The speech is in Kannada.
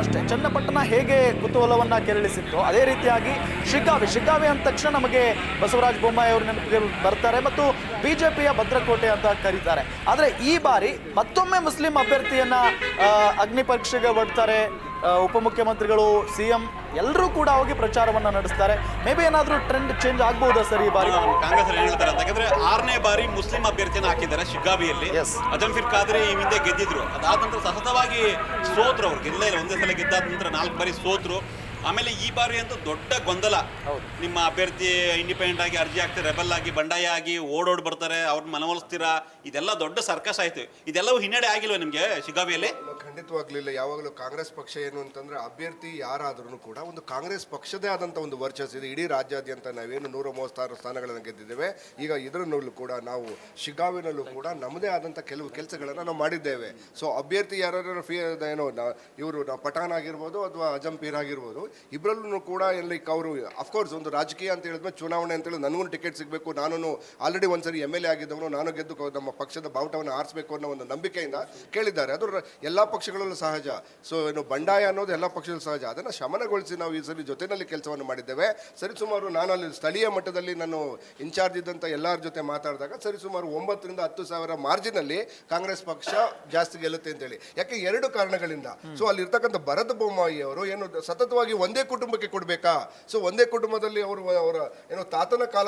ಅಷ್ಟೇ ಚನ್ನಪಟ್ಟಣ ಹೇಗೆ ಕುತೂಹಲವನ್ನ ಕೆರಳಿಸಿತ್ತು ಅದೇ ರೀತಿಯಾಗಿ ಶಿಗ್ಗಾವಿ ಅಂದ ತಕ್ಷಣ ನಮಗೆ ಬಸವರಾಜ ಬೊಮ್ಮಾಯಿ ಅವರು ನೆನಪಿಗೆ ಬರ್ತಾರೆ ಮತ್ತು ಬಿಜೆಪಿಯ ಭದ್ರಕೋಟೆ ಅಂತ ಕರೀತಾರೆ. ಆದರೆ ಈ ಬಾರಿ ಮತ್ತೊಮ್ಮೆ ಮುಸ್ಲಿಂ ಅಭ್ಯರ್ಥಿಯನ್ನ ಅಗ್ನಿ ಪರೀಕ್ಷೆಗೆ ಒಡ್ತಾರೆ. ಉಪಮುಖ್ಯಮಂತ್ರಿಗಳು, ಸಿಎಂ ಎಲ್ಲರೂ ಕೂಡ ಹೋಗಿ ಪ್ರಚಾರವನ್ನ ನಡೆಸ್ತಾರೆ. ಮೇ ಬಿ ಏನಾದ್ರೂ ಟ್ರೆಂಡ್ ಚೇಂಜ್ ಆಗ್ಬಹುದಾ ಸರ್ ಈ ಬಾರಿ? ಕಾಂಗ್ರೆಸ್ ಹೇಳ್ತಾರೆ ಅಂತ ಯಾಕಂದ್ರೆ 6ನೇ ಬಾರಿ ಮುಸ್ಲಿಂ ಅಭ್ಯರ್ಥಿಯನ್ನು ಹಾಕಿದ್ದಾರೆ ಶಿಗ್ಗಾವಿಯಲ್ಲಿ. ಅಜಂಫಿರ್ ಖಾದ್ರಿ ಈ ಹಿಂದೆ ಗೆದ್ದಿದ್ರು, ಅದಾದ ನಂತರ ಸತತವಾಗಿ ಸೋತ್ರು. ಅವ್ರು ಗೆಲ್ಲೇ ಇಲ್ಲ, ಒಂದೇ ಸಲ ಗೆದ್ದಾದ ನಂತರ 4 ಬಾರಿ ಸೋತ್ರು. ಆಮೇಲೆ ಈ ಬಾರಿ ಅಂತೂ ದೊಡ್ಡ ಗೊಂದಲ. ನಿಮ್ಮ ಅಭ್ಯರ್ಥಿ ಇಂಡಿಪೆಂಡೆಂಟ್ ಆಗಿ ಅರ್ಜಿ ಹಾಕ್ತಾರೆ, ರೆಬಲ್ ಆಗಿ ಬಂಡಾಯ ಆಗಿ ಓಡೋಡ್ ಬರ್ತಾರೆ, ಅವ್ರನ್ನ ಮನವೊಲಿಸ್ತೀರಾ, ಇದೆಲ್ಲ ದೊಡ್ಡ ಸರ್ಕಸ್ ಆಯ್ತು. ಇದೆಲ್ಲವೂ ಹಿನ್ನಡೆ ಆಗಿಲ್ವ ನಿಮ್ಗೆ ಶಿಗ್ಗಾವಿಯಲ್ಲಿ? ಖಂಡಿತವಾಗ್ಲಿಲ್ಲ. ಯಾವಾಗಲೂ ಕಾಂಗ್ರೆಸ್ ಪಕ್ಷ ಏನು ಅಂತಂದ್ರೆ ಅಭ್ಯರ್ಥಿ ಯಾರಾದ್ರೂ ಕೂಡ ಒಂದು ಕಾಂಗ್ರೆಸ್ ಪಕ್ಷದೇ ಆದಂಥ ಒಂದು ವರ್ಚಸ್ ಇದೆ. ಇಡೀ ರಾಜ್ಯಾದ್ಯಂತ ನಾವೇನು 136 ಸ್ಥಾನಗಳನ್ನು ಗೆದ್ದಿದ್ದೇವೆ. ಈಗ ಇದರಲ್ಲೂ ಕೂಡ ನಾವು ಶಿಗ್ಗಾವಿನಲ್ಲೂ ಕೂಡ ನಮ್ಮದೇ ಆದಂಥ ಕೆಲವು ಕೆಲಸಗಳನ್ನು ನಾವು ಮಾಡಿದ್ದೇವೆ. ಸೊ ಅಭ್ಯರ್ಥಿ ಯಾರು ಏನೋ ಇವರು ಪಠಾಣ್ ಆಗಿರ್ಬೋದು ಅಥವಾ ಅಜಂಪೀರ್ ಆಗಿರ್ಬೋದು, ಇಬ್ಬರಲ್ಲೂ ಕೂಡ ಲೈಕ್ ಅವರು ಅಫ್ಕೋರ್ಸ್ ಒಂದು ರಾಜಕೀಯ ಅಂತ ಹೇಳಿದ್ಮೇಲೆ ಚುನಾವಣೆ ಅಂತ ಹೇಳಿ ನನಗೂ ಟಿಕೆಟ್ ಸಿಗಬೇಕು, ನಾನು ಆಲ್ರೆಡಿ ಒಂದ್ಸರಿ MLA ಆಗಿದ್ದವನು, ನಾನು ಗೆದ್ದು ನಮ್ಮ ಪಕ್ಷದ ಬಾವುಟವನ್ನು ಆರಿಸಬೇಕು ಅನ್ನೋ ಒಂದು ನಂಬಿಕೆಯಿಂದ ಕೇಳಿದ್ದಾರೆ. ಅದು ಎಲ್ಲ ಪಕ್ಷಗಳಲ್ಲೂ ಸಹಜ. ಸೊ ಏನು ಬಂಡಾಯ ಅನ್ನೋದು ಎಲ್ಲ ಪಕ್ಷದಲ್ಲೂ ಸಹಜ. ಅದನ್ನು ಶಮನಗೊಳಿಸಿ ನಾವು ಈ ಸರಿ ಜೊತೆಯಲ್ಲಿ ಕೆಲಸವನ್ನು ಮಾಡಿದ್ದೇವೆ. ಸರಿಸುಮಾರು ನಾನು ಅಲ್ಲಿ ಸ್ಥಳೀಯ ಮಟ್ಟದಲ್ಲಿ ನಾನು ಇನ್ಚಾರ್ಜ್ ಇದ್ದಂಥ ಎಲ್ಲರ ಜೊತೆ ಮಾತಾಡಿದಾಗ ಸರಿಸುಮಾರು 9 ರಿಂದ 10 ಸಾವಿರ ಮಾರ್ಜಿನಲ್ಲಿ ಕಾಂಗ್ರೆಸ್ ಪಕ್ಷ ಜಾಸ್ತಿ ಗೆಲ್ಲುತ್ತೆ ಅಂತೇಳಿ. ಯಾಕೆ 2 ಕಾರಣಗಳಿಂದ. ಸೊ ಅಲ್ಲಿರ್ತಕ್ಕಂಥ ಭರತ ಬೊಮ್ಮಾಯಿ ಅವರು ಏನು ಸತತವಾಗಿ ಒಂದೇ ಕುಟುಂಬಕ್ಕೆ ಕೊಡಬೇಕಾ? ಸೊ ಒಂದೇ ಕುಟುಂಬದಲ್ಲಿ ಅವರ ಏನೋ ತಾತನ ಕಾಲ